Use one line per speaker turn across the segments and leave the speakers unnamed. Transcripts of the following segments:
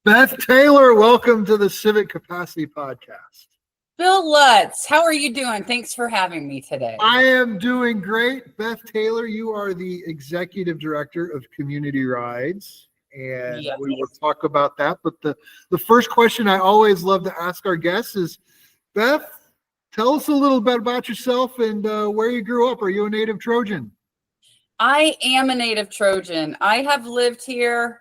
Beth Taylor, welcome to the Civic Capacity Podcast.
Bill Lutz, how are you doing? Thanks for having me today.
I am doing great. Beth Taylor, you are the Executive Director of Community Rides, and
Yes.
we will talk about that. But the first question I always love to ask our guests is, Beth, tell us a little bit about yourself and where you grew up. Are you a native Trojan?
I am a native Trojan. I have lived here,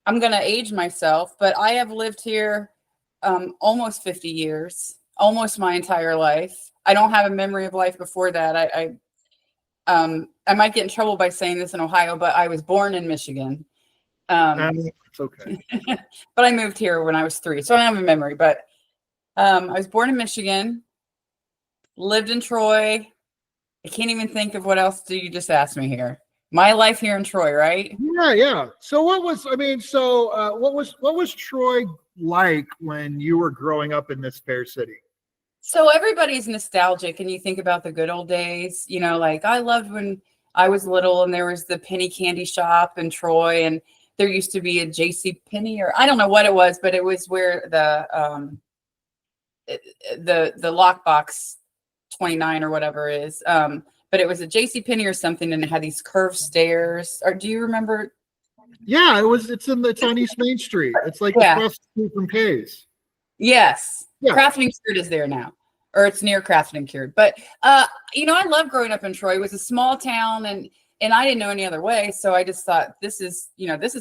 I'm going to age myself, but I have lived here almost 50 years, almost my entire life. I don't have a memory of life before that. I might get in trouble by saying this in Ohio, but I was born in Michigan.
It's okay.
But I moved here when I was 3, so I don't have a memory. But I was born in Michigan, lived in Troy. I can't even think of what else do you just ask me here. My life here in Troy, right?
Yeah. So what was Troy like when you were growing up in this fair city?
So everybody's nostalgic and you think about the good old days, like I loved when I was little and there was the penny candy shop in Troy and there used to be a JC Penney, or I don't know what it was, but it was where the lockbox 29 or whatever is. But it was a JC Penney or something, and it had these curved stairs. Or do you remember?
Yeah, it's on East Main Street. It's like across the street from Kay's.
Yes.
Yeah.
Crafting Cured is there now, or it's near Crafting Cured. But I love growing up in Troy. It was a small town, and I didn't know any other way. So I just thought this is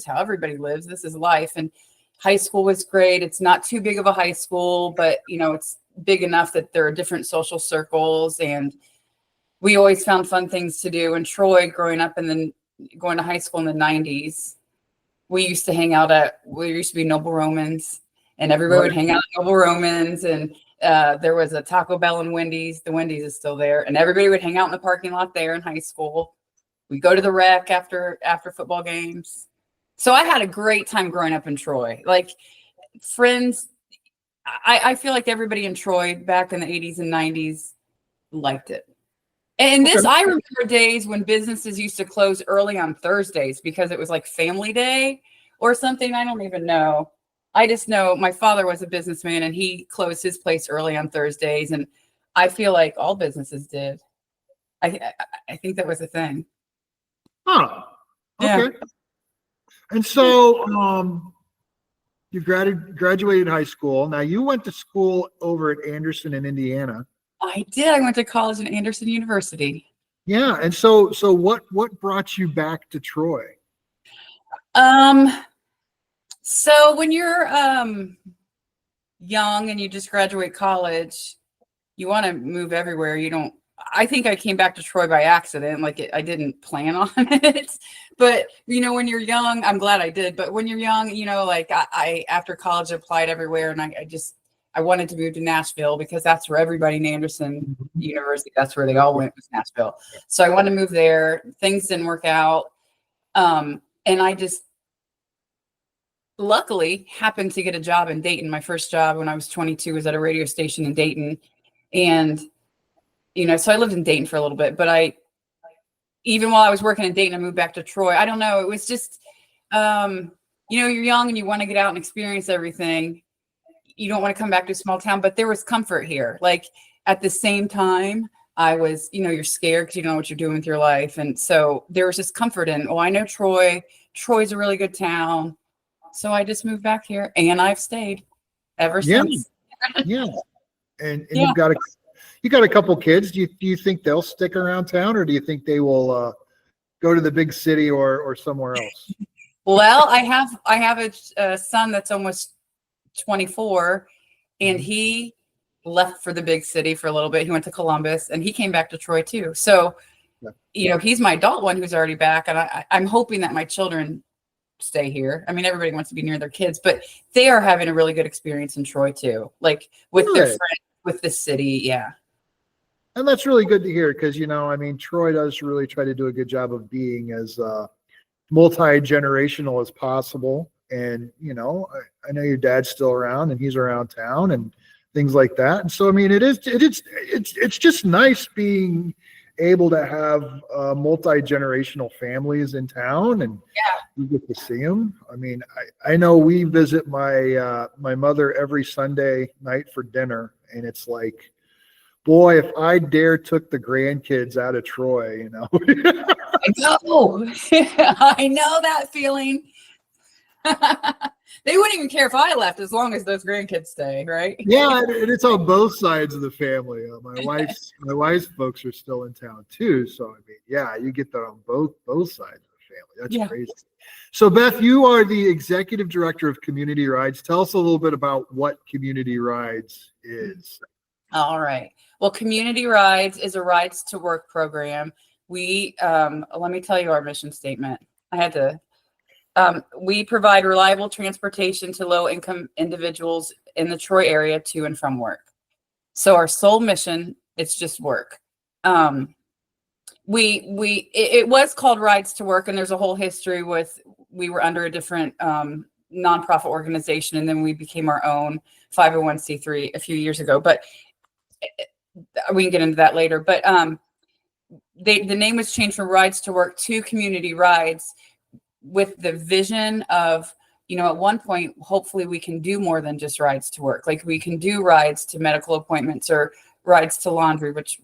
how everybody lives. This is life. And high school was great. It's not too big of a high school, but it's big enough that there are different social circles, and we always found fun things to do. In Troy, growing up and then going to high school in the 90s, we used to be Noble Romans, and everybody would hang out at Noble Romans, and there was a Taco Bell and Wendy's. The Wendy's is still there, and everybody would hang out in the parking lot there in high school. We'd go to the rec after football games. So I had a great time growing up in Troy. Like friends, I feel like everybody in Troy back in the 80s and 90s liked it. And I remember days when businesses used to close early on Thursdays because it was like family day or something. I don't even know. I just know my father was a businessman and he closed his place early on Thursdays. And I feel like all businesses did. I think that was a thing.
Oh, okay. Yeah. And so you graduated high school. Now you went to school over at Anderson in Indiana.
I did. I went to college at Anderson University.
Yeah. And so what brought you back to Troy?
So when you're young and you just graduate college, you want to move everywhere. I think I came back to Troy by accident. I didn't plan on it, but when you're young, I'm glad I did. But when you're young, I after college applied everywhere, and I wanted to move to Nashville because that's where everybody in Anderson University, that's where they all went, was Nashville. So I wanted to move there. Things didn't work out. And I just luckily happened to get a job in Dayton. My first job when I was 22 was at a radio station in Dayton. And, so I lived in Dayton for a little bit, but even while I was working in Dayton, I moved back to Troy. I don't know. It was just, you're young and you want to get out and experience everything. You don't want to come back to a small town, but there was comfort here. Like at the same time, I was, you're scared because you don't know what you're doing with your life. And so there was just comfort in, I know Troy. Troy's a really good town. So I just moved back here and I've stayed ever since.
Yeah. And you've got a couple kids. Do you think they'll stick around town, or do you think they will go to the big city or somewhere else?
Well, I have a son that's almost 24, and he left for the big city for a little bit. He went to Columbus and he came back to Troy too. So, he's my adult one who's already back. And I'm hoping that my children stay here. I mean, everybody wants to be near their kids, but they are having a really good experience in Troy too. Like with their friends, with the city. Yeah.
And that's really good to hear because, Troy does really try to do a good job of being as multi-generational as possible. And, I know your dad's still around and he's around town and things like that. And so, it's just nice being able to have multi-generational families in town, and you get to see them. I mean, I know we visit my mother every Sunday night for dinner, and it's like, boy, if I dare took the grandkids out of Troy, you know.
I know. I know that feeling. They wouldn't even care if I left as long as those grandkids stay, right?
Yeah, and it's on both sides of the family. My wife's folks are still in town too, so I mean, yeah, you get that on both sides of the family. That's crazy. So, Beth, you are the executive director of Community Rides. Tell us a little bit about what Community Rides is.
All right. Well, Community Rides is a rides to work program. We let me tell you our mission statement. I had to. We provide reliable transportation to low-income individuals in the Troy area to and from work. So our sole mission, it's just work. It was called Rides to Work, and there's a whole history with, we were under a different nonprofit organization, and then we became our own 501c3 a few years ago. But we can get into that later. But the name was changed from Rides to Work to Community Rides, with the vision of, you know, at one point, hopefully we can do more than just rides to work. Like we can do rides to medical appointments or rides to laundry, which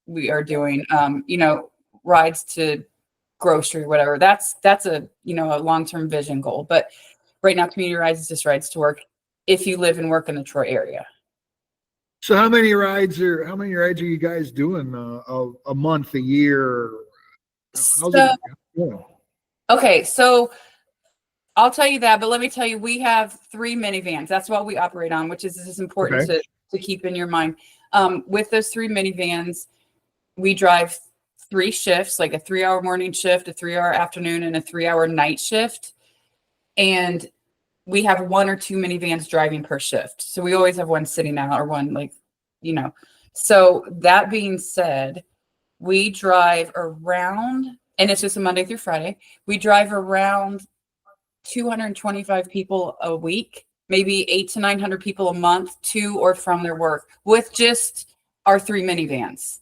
we are doing, you know, rides to grocery, whatever. That's a, you know, a long-term vision goal. But right now, Community Rides is just rides to work if you live and work in the Troy area.
So how many rides are you guys doing a month, a year? How's it going?
Okay, so I'll tell you that, but let me tell you, we have 3 minivans. That's what we operate on, which is important to keep in your mind. With those 3 minivans, we drive 3 shifts, like a 3-hour morning shift, a 3-hour afternoon, and a 3-hour night shift. And we have 1 or 2 minivans driving per shift. So we always have one sitting out or one, like, you know. So that being said, we drive around, and it's just a Monday through Friday. We drive around 225 people a week, maybe 800 to 900 people a month to or from their work with just our 3 minivans.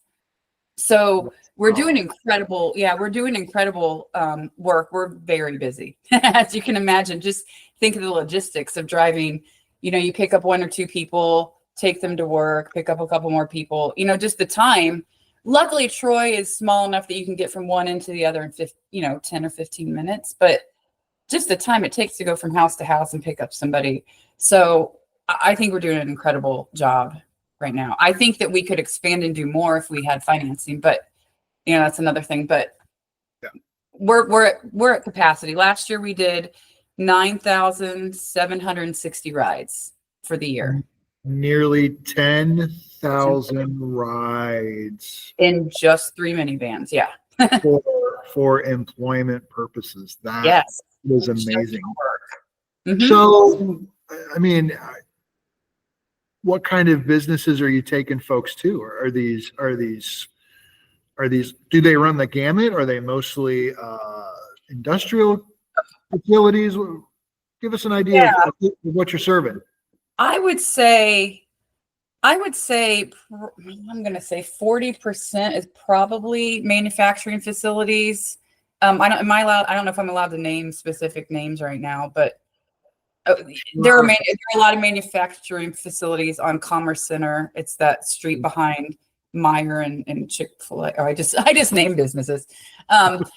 So we're doing incredible. Yeah, we're doing incredible work. We're very busy, as you can imagine. Just think of the logistics of driving. You know, you pick up 1 or 2 people, take them to work, pick up a couple more people. You know, just the time. Luckily, Troy is small enough that you can get from one end to the other in 10 or 15 minutes, but just the time it takes to go from house to house and pick up somebody. So I think we're doing an incredible job right now. I think that we could expand and do more if we had financing, but you know, that's another thing. But we're at capacity. Last year we did 9,760 rides for the year.
Nearly 10,000 rides
in just 3 minivans. Yeah.
for employment purposes. That was amazing.
Mm-hmm.
So, I mean, what kind of businesses are you taking folks to? Are these, do they run the gamut? Are they mostly industrial facilities? Give us an idea of what you're serving.
I would say I'm going to say 40% is probably manufacturing facilities. I don't know if I'm allowed to name specific names right now, but there are a lot of manufacturing facilities on Commerce Center. It's that street behind Meijer and Chick-fil-A. Oh, I just named businesses. But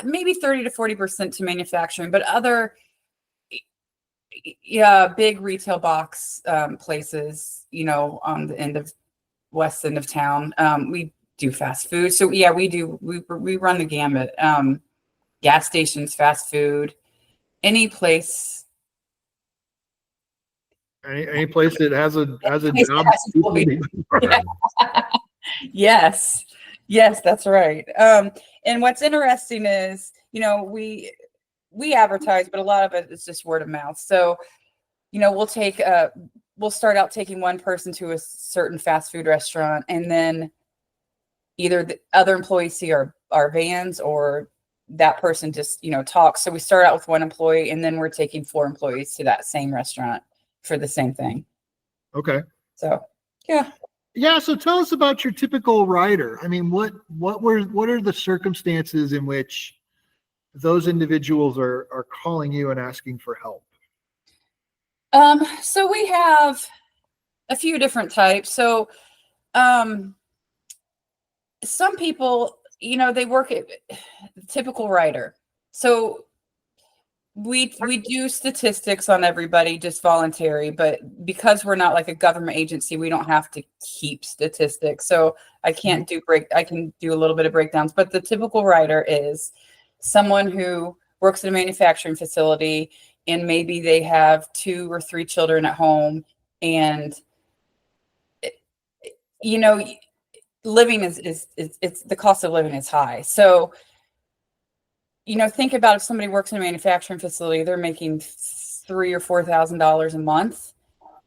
maybe 30 to 40% to manufacturing, but other big retail box places, you know, on the west end of town. We do fast food. So yeah, we run the gamut. Gas stations, fast food, any place.
Any place that has a job.
Yes, that's right. And what's interesting is, you know, we advertise, but a lot of it is just word of mouth. So, you know, we'll start out taking one person to a certain fast food restaurant, and then either the other employees see our vans, or that person just, you know, talks. So we start out with one employee, and then we're taking 4 employees to that same restaurant for the same thing.
Okay.
So, yeah.
Yeah, so tell us about your typical rider. I mean, what are the circumstances in which those individuals are calling you and asking for help?
So we have a few different types. So some people, they work at typical rider. So we do statistics on everybody, just voluntary, but because we're not like a government agency, we don't have to keep statistics. So I can do a little bit of breakdowns, but the typical rider is someone who works in a manufacturing facility and maybe they have 2 or 3 children at home, and living is it's the cost of living is high. So think about if somebody works in a manufacturing facility, they're making $3,000 or $4,000 a month,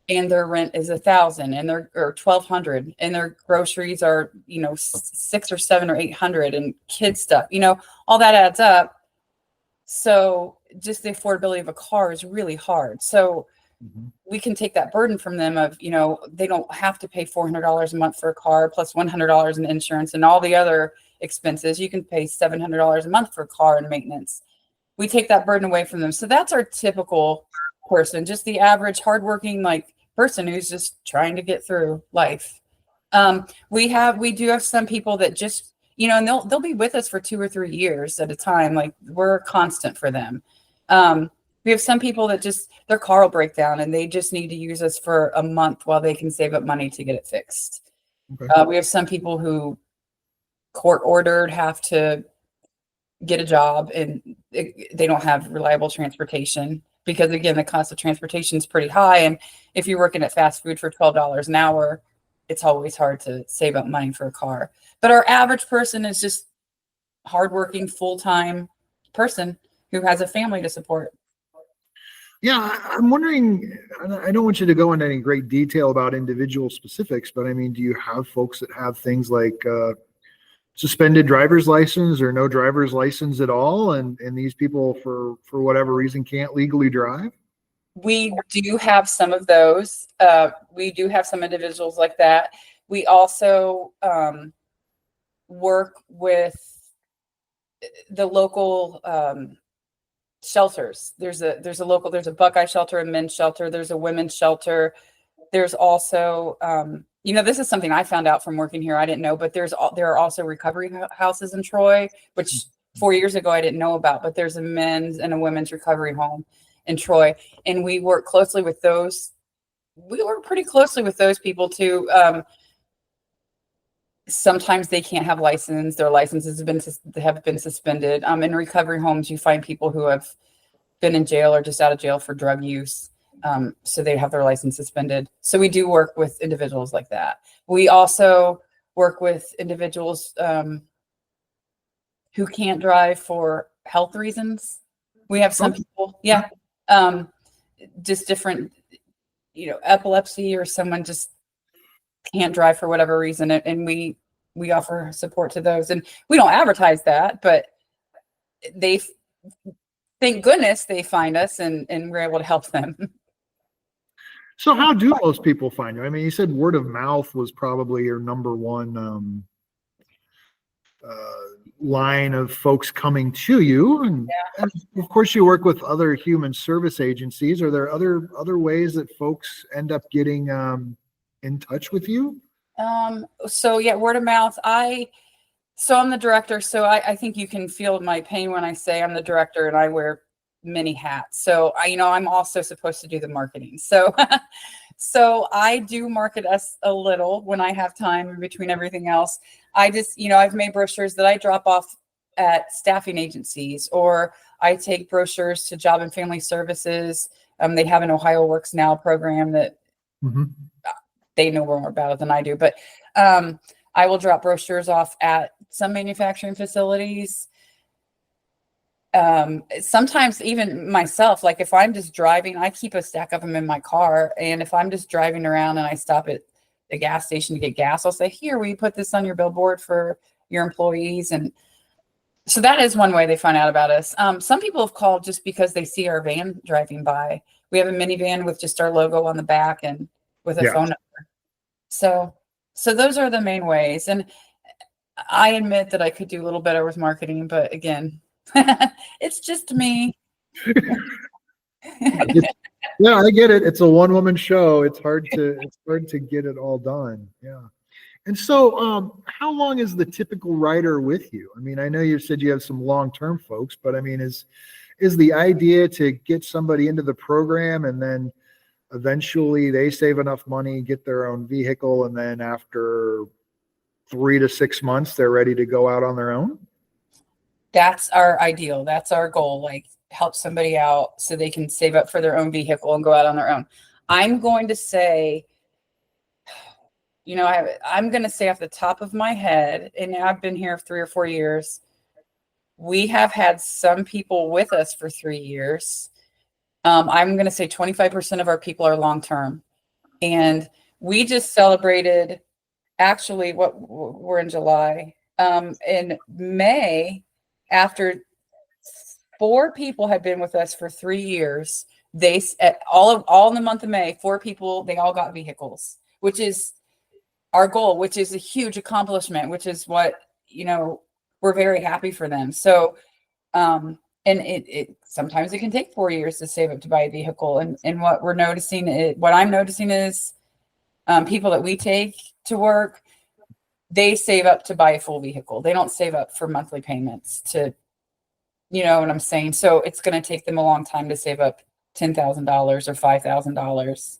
and their rent is $1,000, and or $1,200, and their groceries are $600 or $700 or $800, and kid stuff. All that adds up. So just the affordability of a car is really hard. So we can take that burden from them of, they don't have to pay $400 a month for a car plus $100 in insurance and all the other expenses. You can pay $700 a month for car and maintenance. We take that burden away from them. So that's our typical person, just the average hardworking person who's just trying to get through life. We do have some people that just, and they'll be with us for 2 or 3 years at a time. Like, we're constant for them. We have some people that just their car will break down and they just need to use us for a month while they can save up money to get it fixed. Okay. We have some people who court ordered have to get a job and they don't have reliable transportation because, again, the cost of transportation is pretty high. And if you're working at fast food for $12 an hour, it's always hard to save up money for a car. But our average person is just hardworking, full-time person who has a family to support.
Yeah, I'm wondering, I don't want you to go into any great detail about individual specifics, but I mean, do you have folks that have things like suspended driver's license or no driver's license at all, and these people for whatever reason can't legally drive?
We do have some of those. We do have some individuals like that. We also work with the local shelters. There's a Buckeye shelter, a men's shelter. There's a women's shelter. There's also, this is something I found out from working here. I didn't know, but there are also recovery houses in Troy, which 4 years ago I didn't know about, but there's a men's and a women's recovery home in Troy. And we work closely with those. We work pretty closely with those people too. Sometimes they can't have license. Their licenses have been suspended. In recovery homes, you find people who have been in jail or just out of jail for drug use. So they have their license suspended. So we do work with individuals like that. We also work with individuals who can't drive for health reasons. We have some people, just different, epilepsy, or someone just can't drive for whatever reason, and we offer support to those. And we don't advertise that, but they, thank goodness, they find us and we're able to help them.
So how do most people find you? I mean, you said word of mouth was probably your number one line of folks coming to you, and of course you work with other human service agencies. Are there other ways that folks end up getting in touch with you?
So yeah, word of mouth. I'm the director, so I think you can feel my pain when I say I'm the director and I wear many hats. So I'm also supposed to do the marketing. So so I do market us a little when I have time in between everything else. I just, I've made brochures that I drop off at staffing agencies, or I take brochures to Job and Family Services. They have an Ohio Works Now program that they know more about it than I do, but I will drop brochures off at some manufacturing facilities. Sometimes even myself, like if I'm just driving, I keep a stack of them in my car. And if I'm just driving around and I stop at the gas station to get gas, I'll say, here, will you put this on your billboard for your employees? And so that is one way they find out about us. Some people have called just because they see our van driving by. We have a minivan with just our logo on the back and with a phone number. So So those are the main ways. And I admit that I could do a little better with marketing, but again, it's just me.
Yeah, I get it. It's a one-woman show. It's hard to get it all done. Yeah. And so, how long is the typical writer with you? I mean, I know you said you have some long-term folks, but I mean, is the idea to get somebody into the program and then eventually they save enough money, get their own vehicle, and then after 3 to 6 months, they're ready to go out on their own?
That's our ideal. That's our goal. Like, help somebody out so they can save up for their own vehicle and go out on their own. I'm going to say, I'm going to say off the top of my head, and I've been here 3 or 4 years. We have had some people with us for 3 years. I'm going to say 25% of our people are long-term. And we just celebrated, actually, we're in July. In May, after 4 people had been with us for 3 years, they all in the month of May, 4 people, they all got vehicles, which is our goal, which is a huge accomplishment, which is what, we're very happy for them. So, and it sometimes it can take 4 years to save up to buy a vehicle. And what I'm noticing is people that we take to work, they save up to buy a full vehicle. They don't save up for monthly payments to, you know what I'm saying? So it's going to take them a long time to save up $10,000 or $5,000.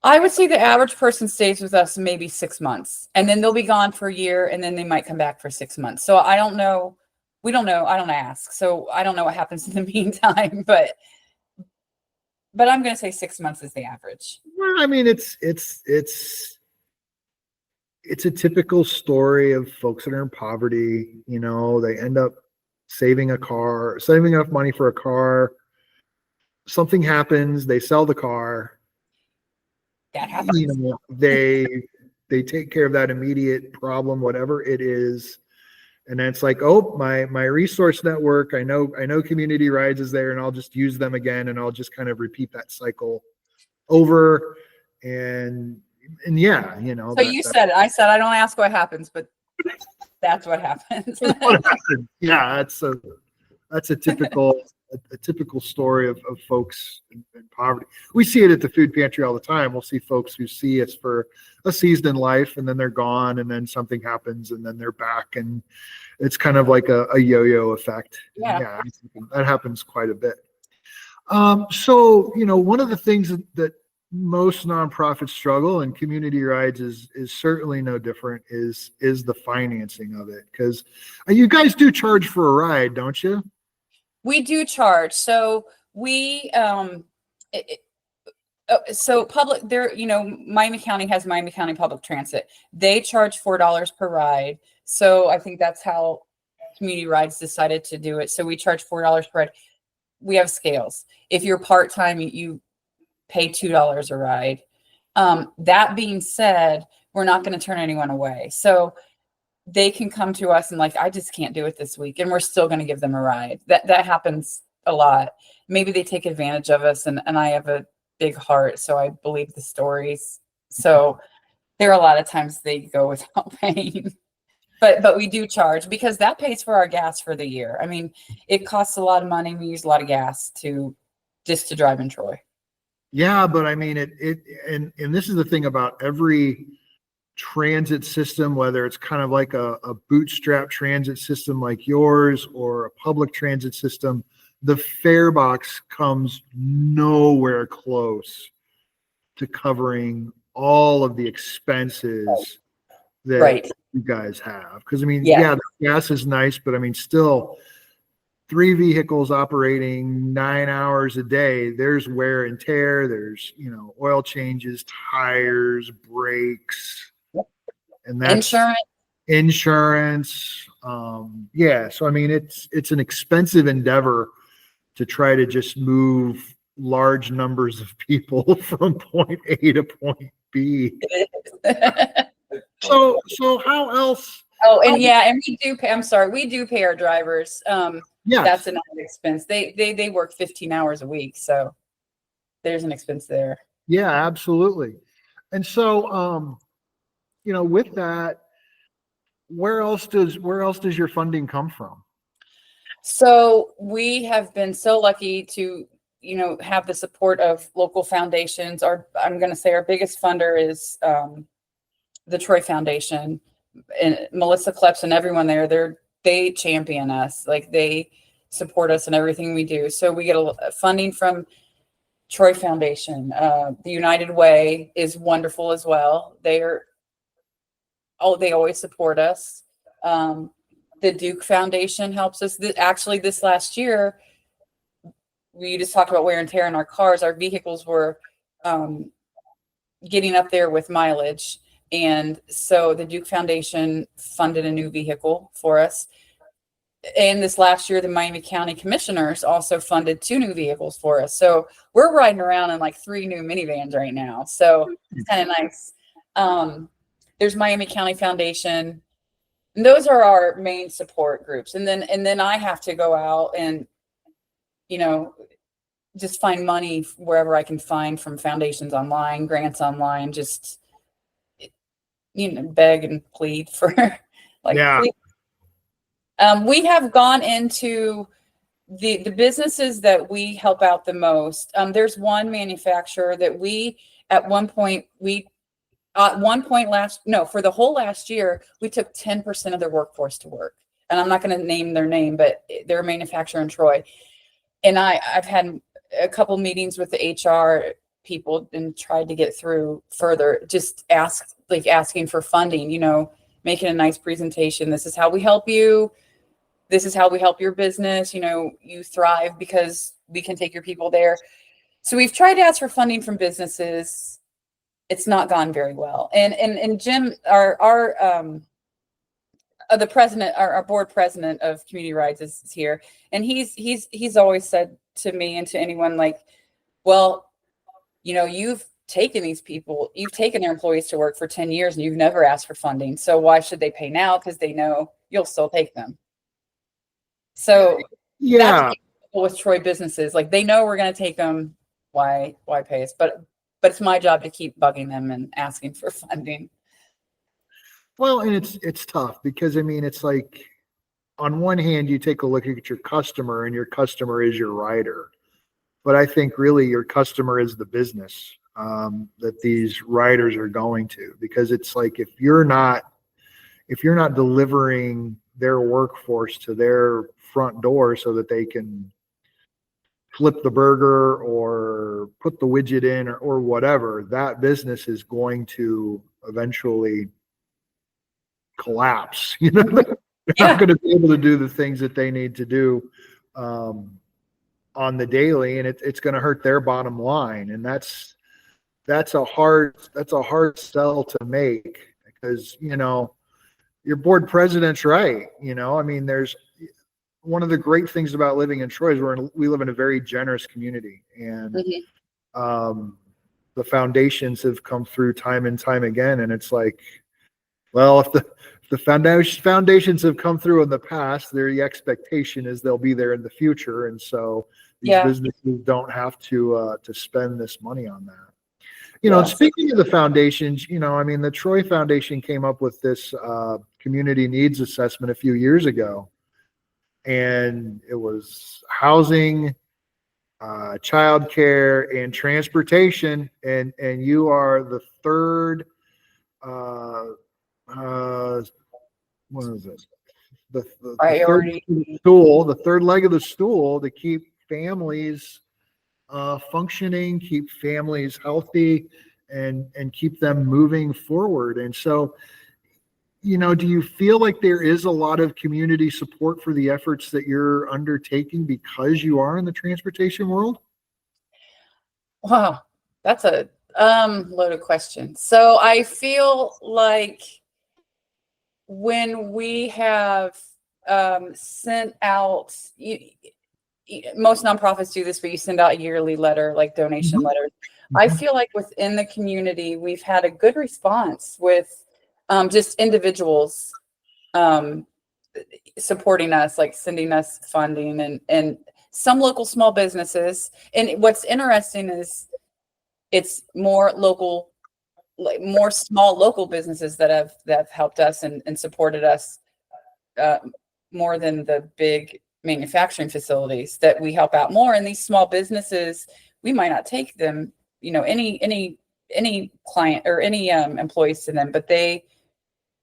I would say the average person stays with us maybe 6 months, and then they'll be gone for a year, and then they might come back for 6 months. So I don't know. We don't know. I don't ask. So I don't know what happens in the meantime, but I'm going to say 6 months is the average.
Well, I mean, it's a typical story of folks that are in poverty. They end up saving enough money for a car. Something happens, they sell the car.
That happens.
They take care of that immediate problem, whatever it is. And then it's like, oh, my resource network, I know Community Rides is there, and I'll just use them again, and I'll just kind of repeat that cycle over. And yeah,
So you said it. I said I don't ask what happens, but that's what happens.
What happened? Yeah, that's a typical story of folks in poverty. We see it at the food pantry all the time. We'll see folks who see us for a season in life, and then they're gone, and then something happens, and then they're back, and it's kind of like a yo-yo effect. Yeah, that happens quite a bit. So one of the things that most nonprofits struggle, and Community Rides is certainly no different, is the financing of it, because you guys do charge for a ride, don't you?
We do charge. So we so public there, Miami County has Miami County Public Transit. They charge $4 per ride. So I think that's how Community Rides decided to do it. So we charge $4 per ride. We have scales. If you're part-time, you pay $2 a ride. That being said, we're not going to turn anyone away. So they can come to us and I just can't do it this week, and we're still going to give them a ride. That happens a lot. Maybe they take advantage of us, and I have a big heart, so I believe the stories. So there are a lot of times they go without paying. But we do charge, because that pays for our gas for the year. I mean, it costs a lot of money. We use a lot of gas to drive in Troy.
Yeah, but I mean, and this is the thing about every transit system, whether it's kind of like a bootstrap transit system like yours or a public transit system, the fare box comes nowhere close to covering all of the expenses that you guys have. Because I mean, yeah, the gas is nice, but I mean, still 3 vehicles operating 9 hours a day, there's wear and tear, there's, oil changes, tires, brakes, and that's insurance. Yeah. So, I mean, it's an expensive endeavor to try to just move large numbers of people from point A to point B. So how else?
Oh, and and we do pay, I'm sorry, we do pay our drivers.
Yeah,
that's another expense. They work 15 hours a week, so there's an expense there.
Yeah, absolutely. And so, with that, where else does your funding come from?
So we have been so lucky to, have the support of local foundations. I'm going to say our biggest funder is the Troy Foundation, and Melissa Kleps and everyone there. They champion us, like they support us in everything we do. So we get funding from Troy Foundation. The United Way is wonderful as well. They always support us. The Duke Foundation helps us. Actually, this last year, we just talked about wear and tear in our cars. Our vehicles were getting up there with mileage. And so the Duke Foundation funded a new vehicle for us. And this last year, the Miami County Commissioners also funded 2 new vehicles for us. So we're riding around in like 3 new minivans right now. So it's kind of nice. There's Miami County Foundation. And those are our main support groups. And then I have to go out and, just find money wherever I can find, from foundations online, grants online, just, beg and plead for please. We have gone into the businesses that we help out the most. There's one manufacturer that for the whole last year, we took 10% of their workforce to work. And I'm not going to name their name, but they're a manufacturer in Troy. And I've had a couple meetings with the HR people and tried to get through further, just asking for funding, making a nice presentation. This is how we help you. This is how we help your business. You thrive because we can take your people there. So we've tried to ask for funding from businesses. It's not gone very well. And Jim, the president, our board president of Community Rides is here. And he's always said to me and to anyone, like, well, you've taken their employees to work for 10 years and you've never asked for funding. So why should they pay now? Because they know you'll still take them. So
yeah,
with Troy businesses, like they know we're going to take them. Why pay us? But it's my job to keep bugging them and asking for funding.
Well, and it's tough because it's like, on one hand, you take a look at your customer and your customer is your rider. But I think really your customer is the business that these riders are going to, because it's like, if you're not delivering their workforce to their front door so that they can flip the burger or put the widget in or whatever, that business is going to eventually collapse. They're not going to be able to do the things that they need to do on the daily, and it's going to hurt their bottom line. And that's a hard sell to make, because your board president's right. There's one of the great things about living in Troy is we live in a very generous community, and the foundations have come through time and time again. And it's like, well, if the foundations have come through in the past, the expectation is they'll be there in the future. And so these businesses don't have to spend this money on that. Speaking of the foundations, the Troy Foundation came up with this community needs assessment a few years ago, and it was housing, childcare, and transportation. And you are the third. What is it? The third leg of the stool to keep families functioning, keep families healthy, and keep them moving forward. And so, do you feel like there is a lot of community support for the efforts that you're undertaking because you are in the transportation world?
Wow, that's a loaded question. So I feel like when we have sent out, most nonprofits do this, but you send out a yearly letter, like donation letters. I feel like within the community, we've had a good response with just individuals supporting us, like sending us funding, and some local small businesses. And what's interesting is it's more local like more small local businesses that have helped us and supported us more than the big manufacturing facilities that we help out more. And these small businesses, we might not take them, any client or any employees to them, but they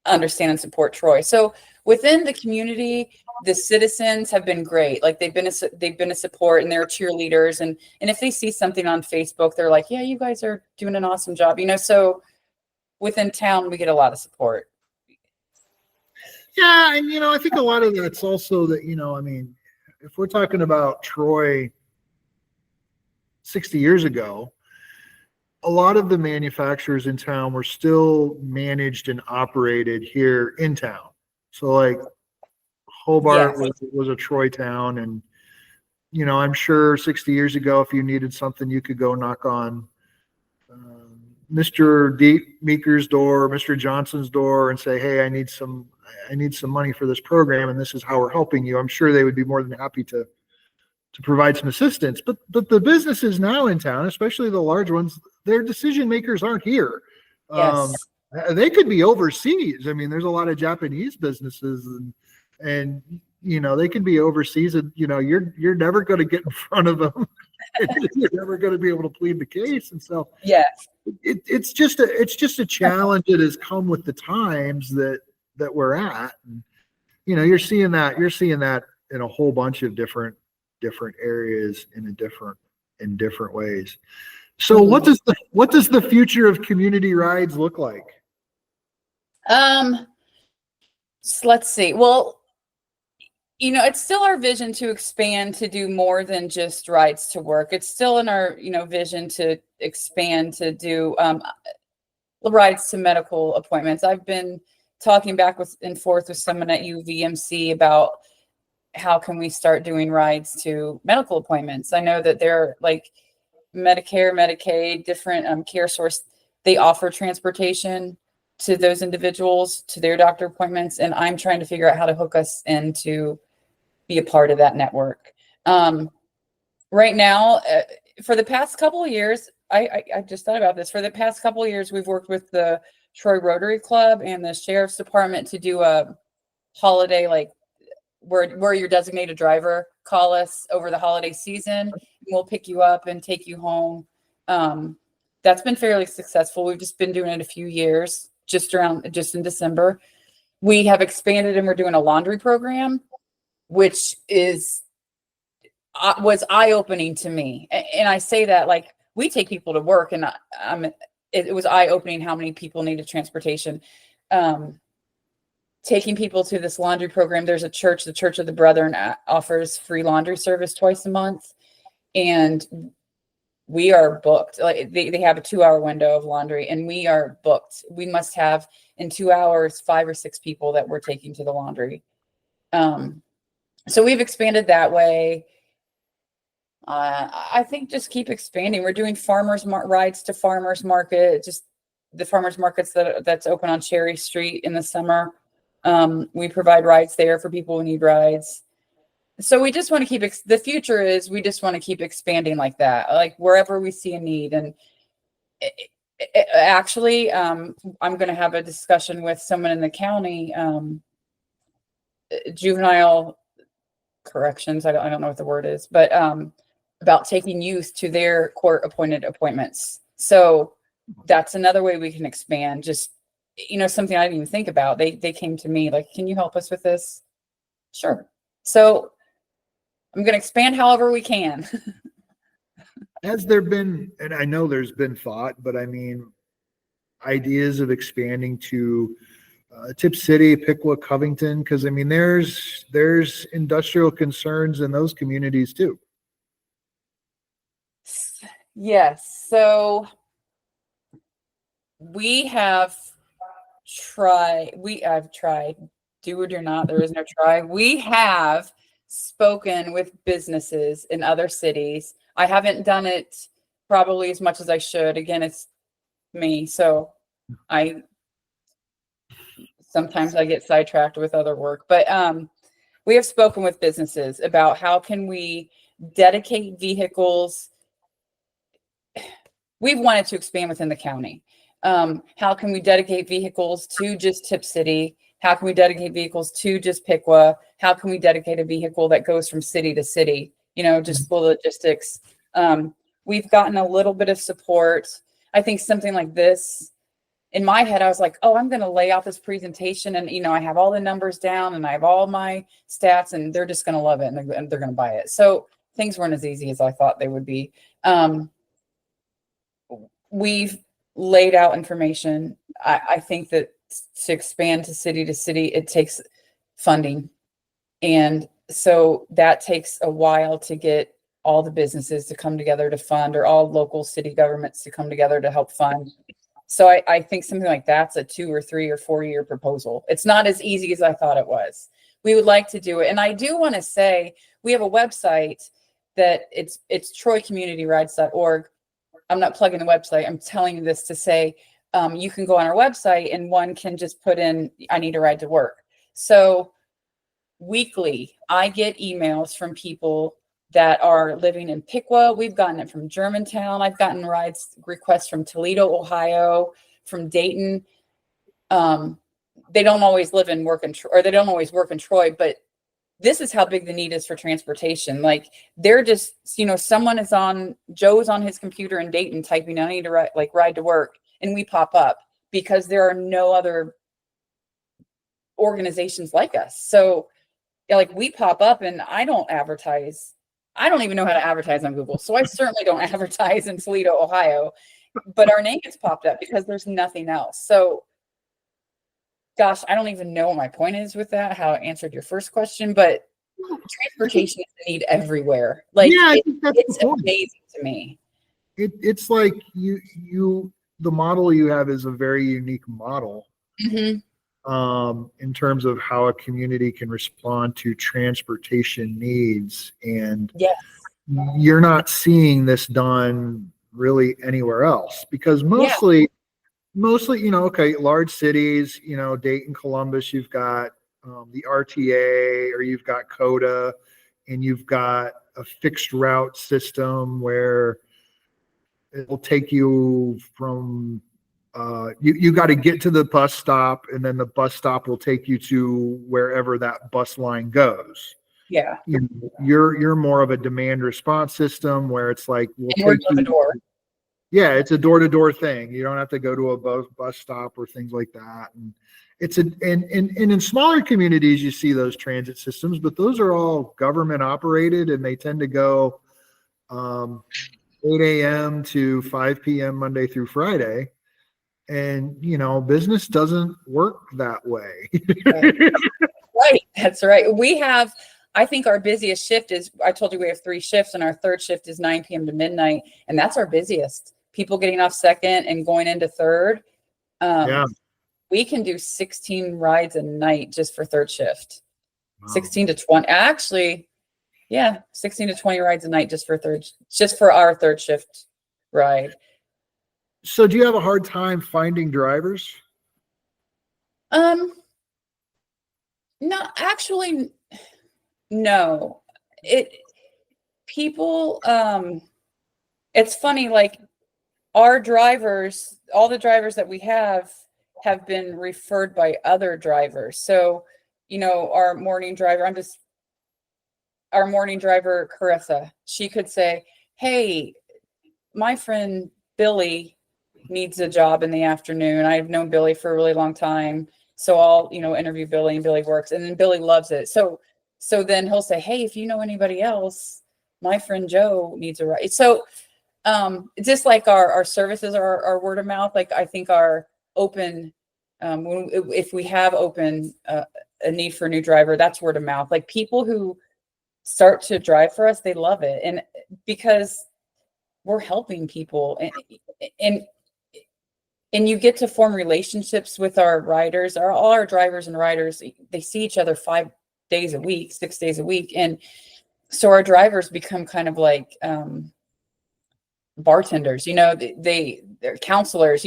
understand and support Troy. So within the community, the citizens have been great. Like they've been a support, and they're cheerleaders. And if they see something on Facebook, they're like, yeah, you guys are doing an awesome job. So within town, we get a lot of support.
Yeah. And, I think a lot of that's also that, I mean, if we're talking about Troy 60 years ago, a lot of the manufacturers in town were still managed and operated here in town. So like Hobart was a Troy town. And, I'm sure 60 years ago, if you needed something, you could go knock on Mr. Meeker's door, Mr. Johnson's door, and say, hey, I need some money for this program, and this is how we're helping you. I'm sure they would be more than happy to provide some assistance. But the businesses now in town, especially the large ones, their decision makers aren't here.
Yes.
They could be overseas. I mean, there's a lot of Japanese businesses, and they can be overseas, and you're never going to get in front of them. You're never going to be able to plead the case. And so it's just a challenge that has come with the times that we're at. And, you're seeing that in a whole bunch of different areas in different ways. So what does the future of community rides look like?
So let's see. Well, it's still our vision to expand to do more than just rides to work. It's still in our, vision to expand to do rides to medical appointments. I've been talking back and forth with someone at UVMC about how can we start doing rides to medical appointments. I know that they're like Medicare, Medicaid, different care source. They offer transportation to those individuals to their doctor appointments. And I'm trying to figure out how to hook us in to be a part of that network. Right now, for the past couple of years, I just thought about this. For the past couple of years, we've worked with the Troy Rotary Club and the Sheriff's Department to do a holiday, like where your designated driver call us over the holiday season. And we'll pick you up and take you home. That's been fairly successful. We've just been doing it a few years, just in December. We have expanded and we're doing a laundry program, which was eye-opening to me. And I say that like we take people to work, and it was eye-opening how many people needed transportation. Taking people to this laundry program. There's a church, the Church of the Brethren, offers free laundry service twice a month. And we are booked. Like they have a 2-hour window of laundry, and we are booked. We must have in 2 hours 5 or 6 people that we're taking to the laundry. So we've expanded that way. I think just keep expanding. We're doing rides to farmers market, just the farmers markets that's open on Cherry Street in the summer. We provide rides there for people who need rides. So we just want to the future is we just want to keep expanding like that, like wherever we see a need. And actually, I'm going to have a discussion with someone in the county, juvenile corrections. I don't know what the word is, but about taking youth to their court appointed appointments. So that's another way we can expand. Just, something I didn't even think about. They came to me like, can you help us with this? Sure. So I'm going to expand however we can.
Has there been, and I know there's been thought, but I mean, ideas of expanding to Tip City, Piqua, Covington? Because I mean, there's industrial concerns in those communities too.
Yes. So I've tried, do it or not, there is no try. We have spoken with businesses in other cities. I haven't done it probably as much as I should. Again, it's me. So sometimes I get sidetracked with other work, but we have spoken with businesses about how can we dedicate vehicles. We've wanted to expand within the county. How can we dedicate vehicles to just Tip City? How can we dedicate vehicles to just Piqua? How can we dedicate a vehicle that goes from city to city? Just the logistics. We've gotten a little bit of support. I think something like this, in my head, I was like, oh, I'm going to lay out this presentation and, I have all the numbers down and I have all my stats and they're just going to love it and they're going to buy it. So things weren't as easy as I thought they would be. We've laid out information. I think that to expand to city, it takes funding. And so that takes a while to get all the businesses to come together to fund, or all local city governments to come together to help fund. So I think something like that's a 2 or 3 or 4 year proposal. It's not as easy as I thought it was. We would like to do it. And I do want to say we have a website that it's troycommunityrides.org. I'm not plugging the website. I'm telling you this to say you can go on our website and one can just put in, I need a ride to work. So weekly, I get emails from people that are living in Piqua. We've gotten it from Germantown. I've gotten rides requests from Toledo, Ohio, from Dayton. They don't always live and work or they don't always work in Troy, but this is how big the need is for transportation. Like they're just, someone is Joe's on his computer in Dayton typing, I need to ride to work. And we pop up because there are no other organizations like us. So we pop up and I don't advertise. I don't even know how to advertise on Google. So I certainly don't advertise in Toledo, Ohio, but our name gets popped up because there's nothing else. So gosh, I don't even know what my point is with that, how I answered your first question, but transportation is a need everywhere. It's amazing to me.
It's like the model you have is a very unique model.
Mm-hmm.
In terms of how a community can respond to transportation needs. And
yes,
you're not seeing this done really anywhere else because mostly, large cities, Dayton, Columbus, you've got the RTA or you've got CODA and you've got a fixed route system where it will take you from you got to get to the bus stop and then the bus stop will take you to wherever that bus line goes.
Yeah.
You're more of a demand response system where it's like, we'll take
you door.
Yeah, it's a door-to-door thing. You don't have to go to a bus stop or things like that. And and in smaller communities, you see those transit systems, but those are all government operated and they tend to go 8 a.m. to 5 p.m. Monday through Friday. And, business doesn't work that way.
Right. That's right. I think our busiest shift is, I told you we have 3 shifts and our third shift is 9 p.m. to midnight. And that's our busiest. People getting off second and going into third. We can do 16 rides a night just for third shift. Wow. 16 to 20. Actually, 16 to 20 rides a night just for our third shift ride.
So do you have a hard time finding drivers?
No, actually, no. It's funny, like our drivers, all the drivers that we have been referred by other drivers. So, our morning driver, Carissa, she could say, hey, my friend Billy needs a job in the afternoon. I've known Billy for a really long time. So I'll, interview Billy and Billy works and then Billy loves it. So then he'll say, hey, if you know anybody else, my friend Joe needs a ride. So just like our services are word of mouth, like I think our open, if we have open a need for a new driver, that's word of mouth. Like people who start to drive for us, they love it. And because we're helping people and you get to form relationships with our riders, all our drivers and riders, they see each other 5 days a week, 6 days a week. And so our drivers become kind of like bartenders, they're counselors,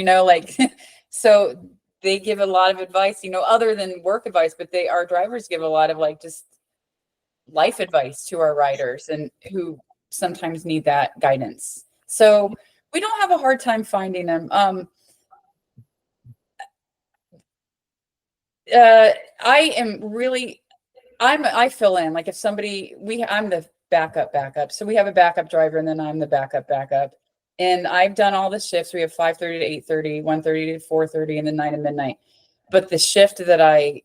so they give a lot of advice, other than work advice, but our drivers give a lot of just life advice to our riders and who sometimes need that guidance. So we don't have a hard time finding them. I am really, I fill in, like if somebody, I'm the backup. So we have a backup driver and then I'm the backup. And I've done all the shifts. We have 5:30 to 8:30, 1:30 to 4:30, and then 9 to midnight. But the shift that I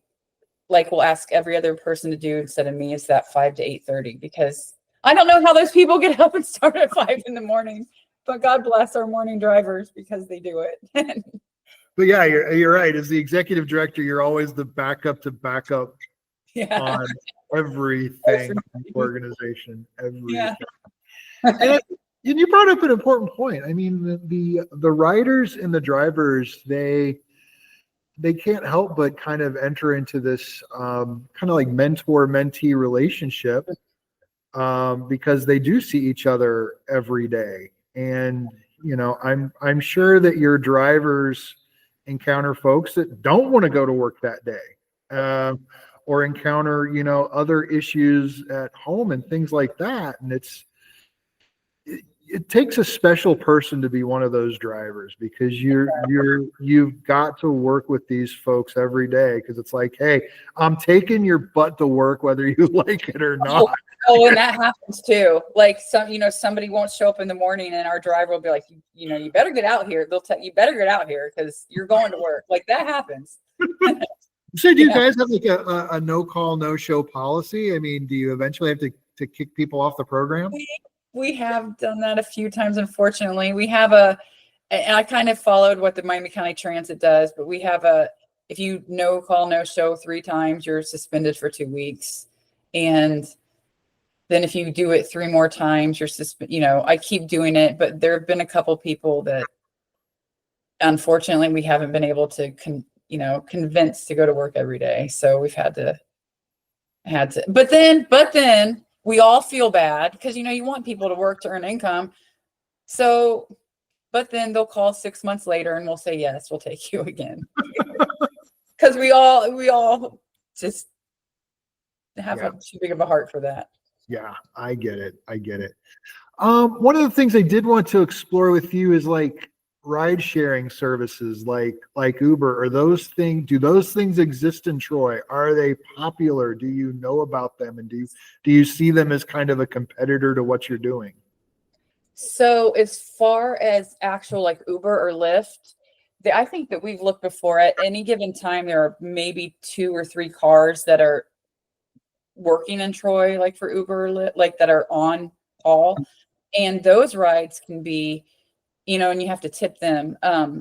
like will ask every other person to do instead of me is that 5 to 8:30, because I don't know how those people get up and start at 5 in the morning, but God bless our morning drivers because they do it.
But yeah, you're right. As the executive director, you're always the backup to backup on everything in the organization. Everything. And you brought up an important point. I mean, the riders and the drivers, they can't help but kind of enter into this kind of like mentor-mentee relationship because they do see each other every day. And I'm sure that your drivers encounter folks that don't want to go to work that day, or encounter other issues at home and things like that. And it takes a special person to be one of those drivers, because you've got to work with these folks every day, because it's like, hey, I'm taking your butt to work whether you like it or not.
Oh, and that happens too. Like somebody won't show up in the morning and our driver will be like, you better get out here. They'll tell you better get out here because you're going to work. Like that happens.
So do you guys have like a no call, no show policy? I mean, do you eventually have to kick people off the program?
We have done that a few times, unfortunately. We have and I kind of followed what the Miami County Transit does, but we have if you no call, no show 3 times, you're suspended for 2 weeks. And then if you do it 3 more times, you're suspended. I keep doing it, but there have been a couple people that unfortunately we haven't been able to convince to go to work every day. So we've had to, but then we all feel bad because, you want people to work to earn income. So, but then they'll call 6 months later and we'll say, yes, we'll take you again. Because we all just have too big of a heart for that.
Yeah, I get it. One of the things I did want to explore with you is like ride sharing services like Uber. Do those things exist in Troy? Are they popular? Do you know about them? And do you see them as kind of a competitor to what you're doing?
So as far as actual like Uber or Lyft, I think that we've looked before. At any given time, there are maybe 2 or 3 cars that are working in Troy, like for Uber or Lyft, like that are on call. And those rides can be, and you have to tip them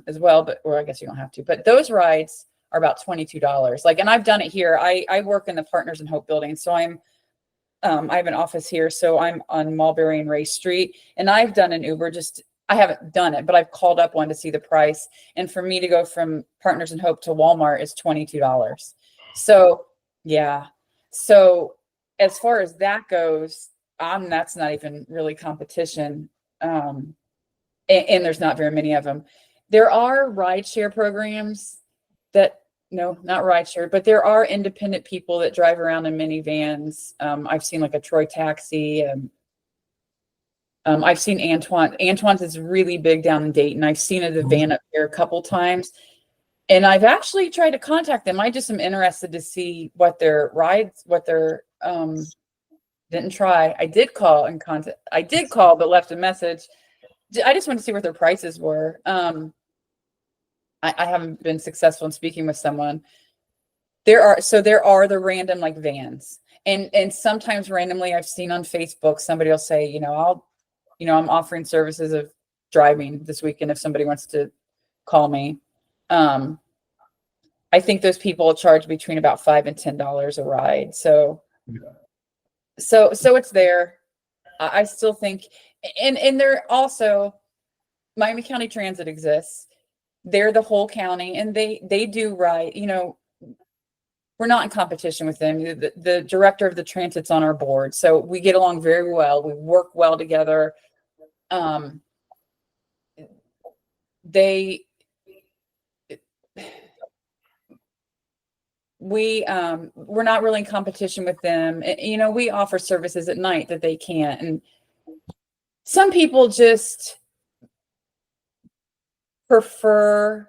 as well, or I guess you don't have to, but those rides are about $22. Like, and I've done it here. I work in the Partners in Hope building. So I have an office here. So I'm on Mulberry and Ray Street, and I've done an Uber. I haven't done it, but I've called up one to see the price. And for me to go from Partners in Hope to Walmart is $22. So yeah. So as far as that goes, that's not even really competition. And there's not very many of them. There are rideshare programs no, not rideshare, but there are independent people that drive around in minivans. I've seen like a Troy Taxi. I've seen Antoine. Antoine's is really big down in Dayton. I've seen the van up here a couple times. And I've actually tried to contact them. I just am interested to see what their didn't try. I did call but left a message. I just want to see what their prices were. I haven't been successful in speaking with someone. There are the random like vans. And sometimes randomly I've seen on Facebook, somebody will say, I'm offering services of driving this weekend if somebody wants to call me. I think those people charge between about $5 and $10 a ride. So it's there. I still think, and they're also, Miami County Transit exists. They're the whole county, and they do ride. We're not in competition with them. The director of the transit's on our board, so we get along very well. We work well together. We're not really in competition with them. We offer services at night that they can't. And some people just prefer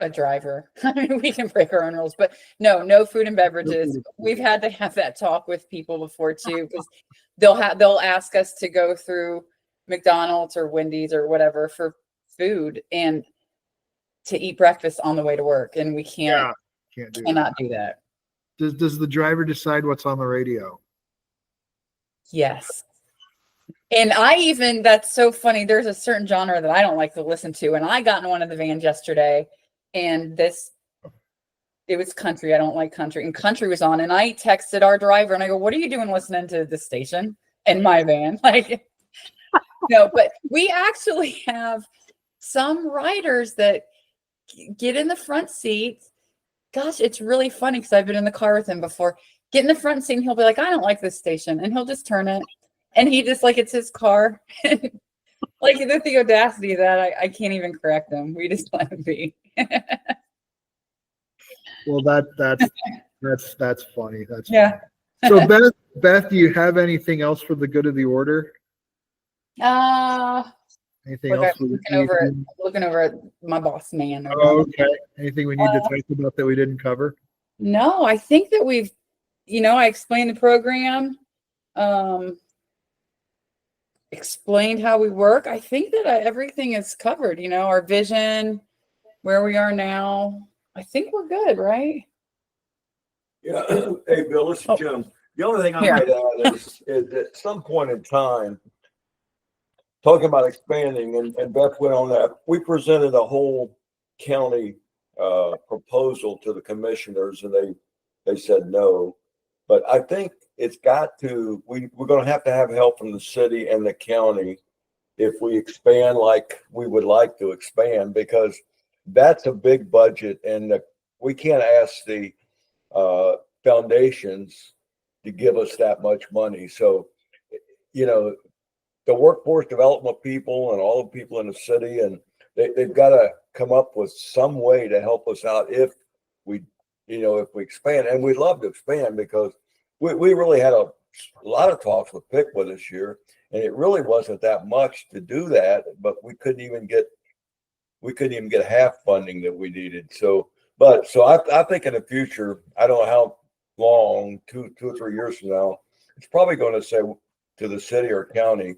a driver. I mean, we can break our own rules, but no food and beverages. We've had to have that talk with people before too, because they'll ask us to go through McDonald's or Wendy's or whatever for food and to eat breakfast on the way to work, and we cannot do that.
Does the driver decide what's on the radio?
Yes. And that's so funny. There's a certain genre that I don't like to listen to. And I got in one of the vans yesterday, and it was country. I don't like country. And country was on. And I texted our driver and I go, "What are you doing listening to this station in my van?" Like, no, but we actually have some riders that get in the front seat. Gosh, it's really funny because I've been in the car with him before. Get in the front seat and he'll be like, "I don't like this station." And he'll just turn it. And he just like, it's his car. Like the audacity of that, I can't even correct him. We just let him be.
Well, that's funny. That's
yeah.
Funny. So Beth, do you have anything else for the good of the order? Anything else?
Looking over at my boss man.
Oh, okay. Anything we need to talk about that we didn't cover?
No, I think that we've, I explained the program. Explained how we work. I think that everything is covered, our vision, where we are now. I think we're good, right?
Yeah. Hey, Bill, this is Jim. The only thing I might add is at some point in time, talking about expanding, and Beth went on that, we presented a whole county proposal to the commissioners, and they said no. But I think it's got to, we're going to have help from the city and the county if we expand like we would like to expand, because that's a big budget, and we can't ask the foundations to give us that much money. So, the workforce development people and all the people in the city, and they've got to come up with some way to help us out if we expand. And we'd love to expand because we really had a lot of talks with Piqua this year, and it really wasn't that much to do that, but we couldn't even get half funding that we needed. So I think in the future, I don't know how long, 2 or 3 years from now, it's probably going to say to the city or county,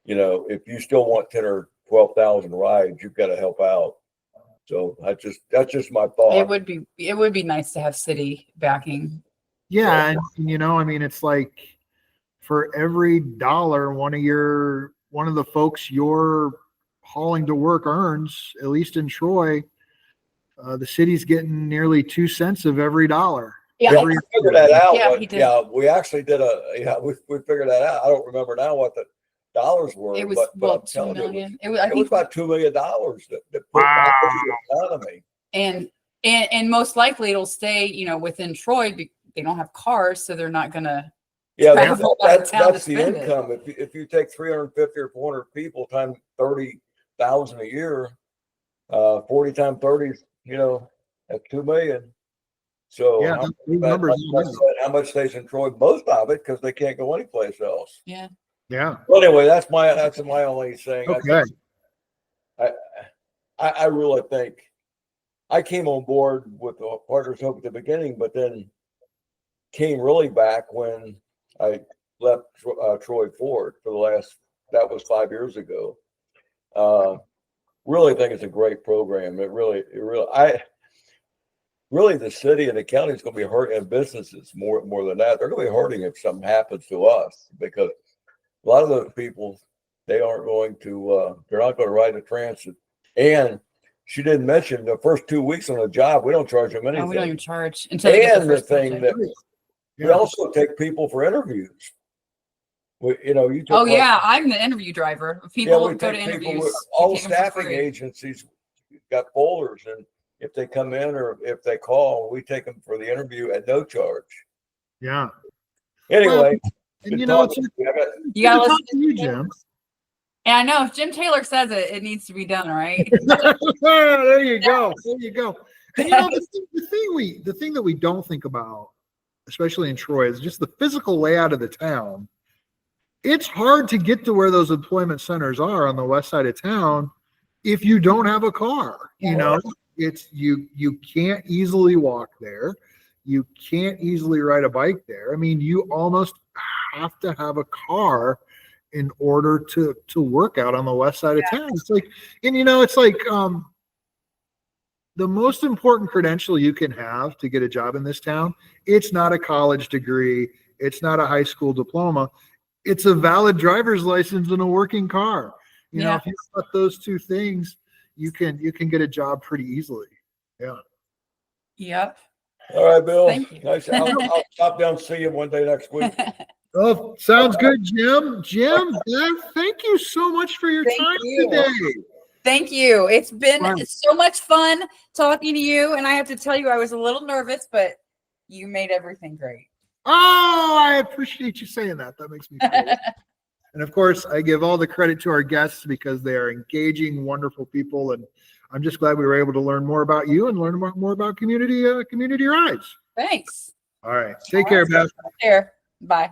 if you still want 10 or 12,000 rides, you've got to help out. So that's just my thought.
It would be nice to have city backing.
Yeah, and it's like for every dollar one of the folks you're hauling to work earns, at least in Troy, the city's getting nearly 2 cents of every dollar.
Yeah, we figured that out.
Yeah,
we actually did we figured that out. I don't remember now what the dollars were.
It was
but
$2 million.
It was about $2 million that put back into the economy.
And most likely it'll stay, within Troy. They don't have cars, so they're not gonna.
Yeah, that's the income. If you take 350 or 400 people times 30,000 a year, 40 times 30, that's 2 million. So
yeah,
how much stays in Troy? Most of it, because they can't go anyplace else.
Yeah.
Yeah.
Well, anyway, that's my only thing.
Okay.
I really think I came on board with the Partners Hope at the beginning, but then came really back when I left Troy Ford that was 5 years ago. Really think it's a great program. Really, the city and the county is going to be hurting, and businesses more than that. They're going to be hurting if something happens to us, because a lot of those people, they're not going to ride the transit. And she didn't mention the first 2 weeks on the job, we don't charge them anything.
No, we don't even charge until they get
the thing that we also take people for interviews.
I'm the interview driver. People go to interviews.
All staffing agencies got folders, and if they come in or if they call, we take them for the interview at no charge.
Yeah.
Anyway,
and you
gotta listen
to you, Jim.
And I know if Jim Taylor says it needs to be done, right?
There you go. And the thing that we don't think about, especially in Troy, is just the physical layout of the town. It's hard to get to where those employment centers are on the west side of town if you don't have a car. it's you can't easily walk there. You can't easily ride a bike there. I mean, you almost have to have a car in order to work out on the west side of town. It's like, and it's like the most important credential you can have to get a job in this town, it's not a college degree, it's not a high school diploma, it's a valid driver's license and a working car. If you've got those two things, you can get a job pretty easily. Yeah.
Yep.
All right, Bill.
Thank you.
Nice. I'll stop down and see you one day next week.
Oh, sounds good, Jim. Beth, thank you so much for your time today.
Thank you. It's been so much fun talking to you. And I have to tell you, I was a little nervous, but you made everything great.
Oh, I appreciate you saying that. That makes me feel good. And of course, I give all the credit to our guests because they are engaging, wonderful people. And I'm just glad we were able to learn more about you and learn more about community rides.
Thanks.
All right. Take care, Beth.
Take care. Bye.